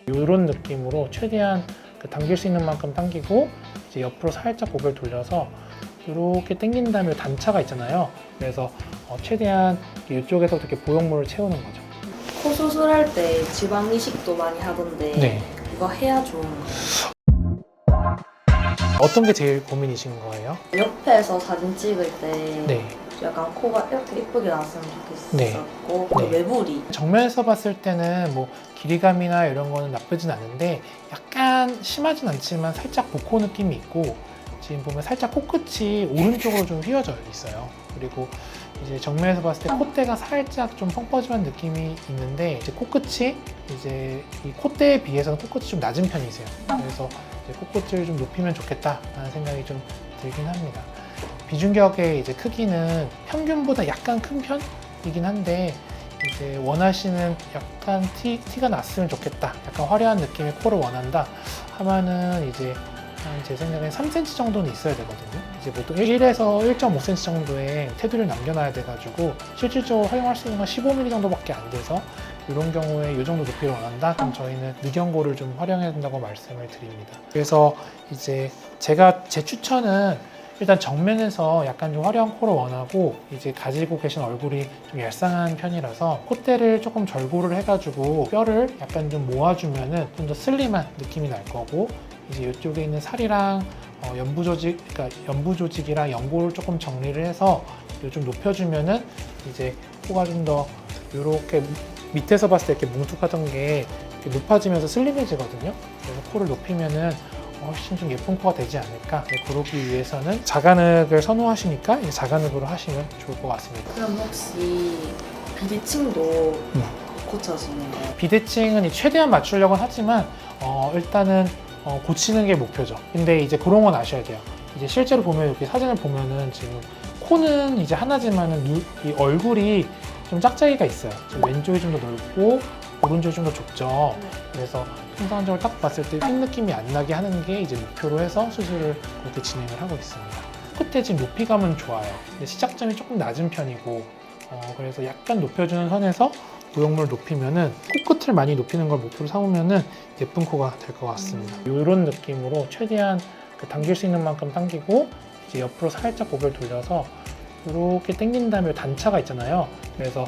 이런 느낌으로 최대한 당길 수 있는 만큼 당기고 이제 옆으로 살짝 고개를 돌려서 이렇게 당긴 다음에 단차가 있잖아요. 그래서 최대한 이쪽에서 이렇게 보형물을 채우는 거죠. 코 수술할 때 지방 이식도 많이 하던데 네. 이거 해야 좋은 거예요? 어떤 게 제일 고민이신 거예요? 옆에서 사진 찍을 때 네. 약간 코가 이렇게 예쁘게 나왔으면 좋겠었고 그 네. 매부리 정면에서 봤을 때는 뭐 길이감이나 이런 거는 나쁘진 않은데 약간 심하진 않지만 살짝 보코 느낌이 있고 지금 보면 살짝 코끝이 오른쪽으로 좀 휘어져 있어요. 그리고 이제 정면에서 봤을 때 콧대가 살짝 좀 펑퍼짐한 느낌이 있는데 이제 코끝이 이제 이 콧대에 비해서는 코끝이 좀 낮은 편이세요. 그래서 이제 코끝을 좀 높이면 좋겠다라는 생각이 좀 들긴 합니다. 비중격의 이제 크기는 평균보다 약간 큰 편이긴 한데 이제 원하시는 약간 티가 났으면 좋겠다. 약간 화려한 느낌의 코를 원한다 하면은 이제 제 생각엔 3cm 정도는 있어야 되거든요. 이제 보통 1에서 1.5cm 정도의 테두리를 남겨놔야 돼가지고 실질적으로 활용할 수 있는 건 15mm 정도밖에 안 돼서 이런 경우에 이 정도 높이를 원한다? 그럼 저희는 미경고를 좀 활용해야 된다고 말씀을 드립니다. 그래서 이제 제 추천은 일단 정면에서 약간 좀 화려한 코를 원하고 이제 가지고 계신 얼굴이 좀 얄쌍한 편이라서 콧대를 조금 절고를 해가지고 뼈를 약간 좀 모아주면은 좀 더 슬림한 느낌이 날 거고 이제 이쪽에 있는 살이랑 연부 조직이랑 연골을 조금 정리를 해서 좀 높여주면은 이제 코가 좀 더 이렇게 밑에서 봤을 때 이렇게 뭉툭하던 게 이렇게 높아지면서 슬림해지거든요. 그래서 코를 높이면은 훨씬 좀 예쁜 코가 되지 않을까. 그러기 위해서는 자간흙을 선호하시니까 이제 자간흙으로 하시면 좋을 것 같습니다. 그럼 혹시 비대칭도 고쳐지는 거예요? 비대칭은 최대한 맞추려고 하지만 일단은 고치는 게 목표죠. 근데 이제 그런 건 아셔야 돼요. 이제 실제로 보면 이렇게 사진을 보면은 지금 코는 이제 하나지만은 이 얼굴이 좀 짝짝이가 있어요. 지금 왼쪽이 좀 더 넓고 오른쪽이 좀 더 좁죠. 그래서 통상적으로 딱 봤을 때 핀 느낌이 안 나게 하는 게 이제 목표로 해서 수술을 그렇게 진행을 하고 있습니다. 끝에 지금 높이감은 좋아요. 근데 시작점이 조금 낮은 편이고 그래서 약간 높여주는 선에서 보형물을 높이면은 코끝을 많이 높이는 걸 목표로 삼으면은 예쁜 코가 될 것 같습니다. 이런 느낌으로 최대한 당길 수 있는 만큼 당기고 이제 옆으로 살짝 고개를 돌려서 이렇게 당긴 다음에 단차가 있잖아요. 그래서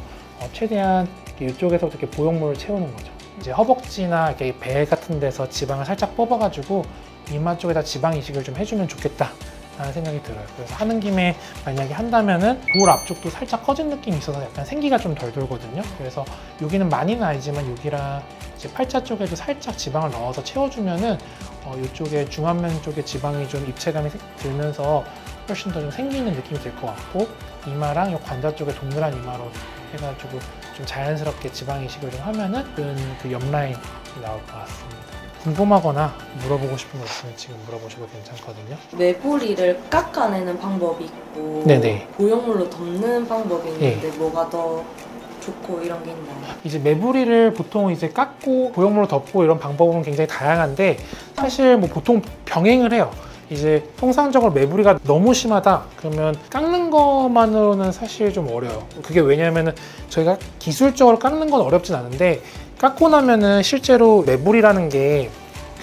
최대한 이쪽에서 이렇게 보형물을 채우는 거죠. 이제 허벅지나 이렇게 배 같은 데서 지방을 살짝 뽑아가지고 이마 쪽에다 지방 이식을 좀 해주면 좋겠다 라는 생각이 들어요. 그래서 하는 김에 만약에 한다면은 볼 앞쪽도 살짝 커진 느낌이 있어서 약간 생기가 좀 덜 돌거든요. 그래서 여기는 많이는 아니지만 여기랑 이제 팔자 쪽에도 살짝 지방을 넣어서 채워주면은 이쪽에 중안면 쪽에 지방이 좀 입체감이 들면서 훨씬 더 좀 생기는 느낌이 들 것 같고 이마랑 이 관자 쪽에 동그란 이마로 해가지고 좀 자연스럽게 지방 이식을 좀 하면은 그 옆라인이 나올 것 같습니다. 궁금하거나 물어보고 싶은 거 있으면 지금 물어보셔도 괜찮거든요. 매부리를 깎아내는 방법이 있고 네네. 보형물로 덮는 방법이 있는데 네. 뭐가 더 좋고 이런 게 있나요? 이제 매부리를 보통 이제 깎고 보형물로 덮고 이런 방법은 굉장히 다양한데 사실 뭐 보통 병행을 해요. 이제 통상적으로 매부리가 너무 심하다 그러면 깎는 것만으로는 사실 좀 어려요. 그게 왜냐면은 저희가 기술적으로 깎는 건 어렵진 않은데 깎고 나면은 실제로 매부리라는 게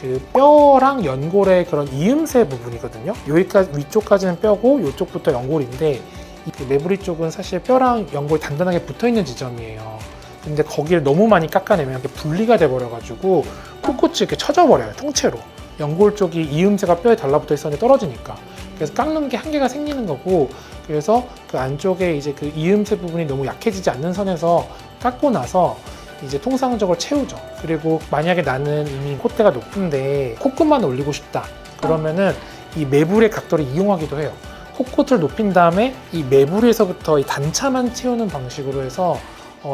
그 뼈랑 연골의 그런 이음새 부분이거든요. 여기까지 위쪽까지는 뼈고 이쪽부터 연골인데 이 매부리 쪽은 사실 뼈랑 연골이 단단하게 붙어 있는 지점이에요. 근데 거기를 너무 많이 깎아내면 이렇게 분리가 돼 버려가지고 코끝이 이렇게 쳐져 버려요. 통째로. 연골 쪽이 이음새가 뼈에 달라붙어 있었는데 떨어지니까. 그래서 깎는 게 한계가 생기는 거고, 그래서 그 안쪽에 이제 그 이음새 부분이 너무 약해지지 않는 선에서 깎고 나서 이제 통상적으로 채우죠. 그리고 만약에 나는 이미 콧대가 높은데 코끝만 올리고 싶다. 그러면은 이 매부리의 각도를 이용하기도 해요. 코끝을 높인 다음에 이 매부리에서부터 이 단차만 채우는 방식으로 해서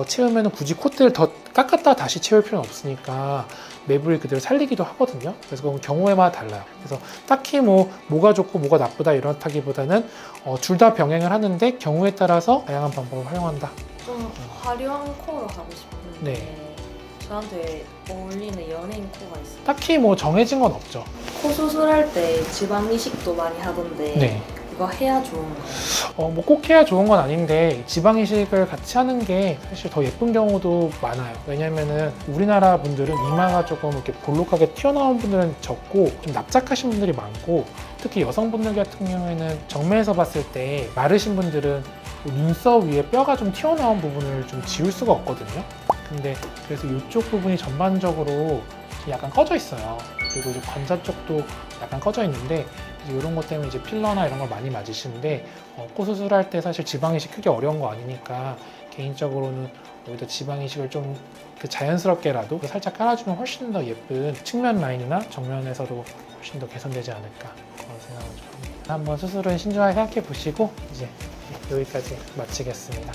채우면 굳이 콧대를 더 깎았다가 다시 채울 필요는 없으니까 매부리 그대로 살리기도 하거든요. 그래서 그건 경우에마다 달라요. 그래서 딱히 뭐가 좋고 뭐가 나쁘다 이렇다기보다는 둘 다 병행을 하는데 경우에 따라서 다양한 방법을 활용한다. 좀 화려한 코로 하고 싶은데 네. 저한테 어울리는 연예인 코가 있어요. 딱히 정해진 건 없죠. 코 수술할 때 지방 이식도 많이 하던데 네. 그거 해야 좋은 거예요? 뭐 꼭 해야 좋은 건 아닌데 지방 이식을 같이 하는 게 사실 더 예쁜 경우도 많아요. 왜냐면은 우리나라 분들은 이마가 조금 이렇게 볼록하게 튀어나온 분들은 적고 좀 납작하신 분들이 많고, 특히 여성분들 같은 경우에는 정면에서 봤을 때 마르신 분들은 눈썹 위에 뼈가 좀 튀어나온 부분을 좀 지울 수가 없거든요. 근데 그래서 이쪽 부분이 전반적으로 약간 꺼져 있어요. 그리고 이제 관자 쪽도 약간 꺼져 있는데, 이런 것 때문에 이제 필러나 이런 걸 많이 맞으시는데, 코 수술할 때 사실 지방 이식 크게 어려운 거 아니니까 개인적으로는 여기다 지방 이식을 좀 자연스럽게라도 살짝 깔아주면 훨씬 더 예쁜 측면 라인이나 정면에서도 훨씬 더 개선되지 않을까 그런 생각을 좀 합니다. 한번 수술은 신중하게 생각해 보시고 이제 여기까지 마치겠습니다.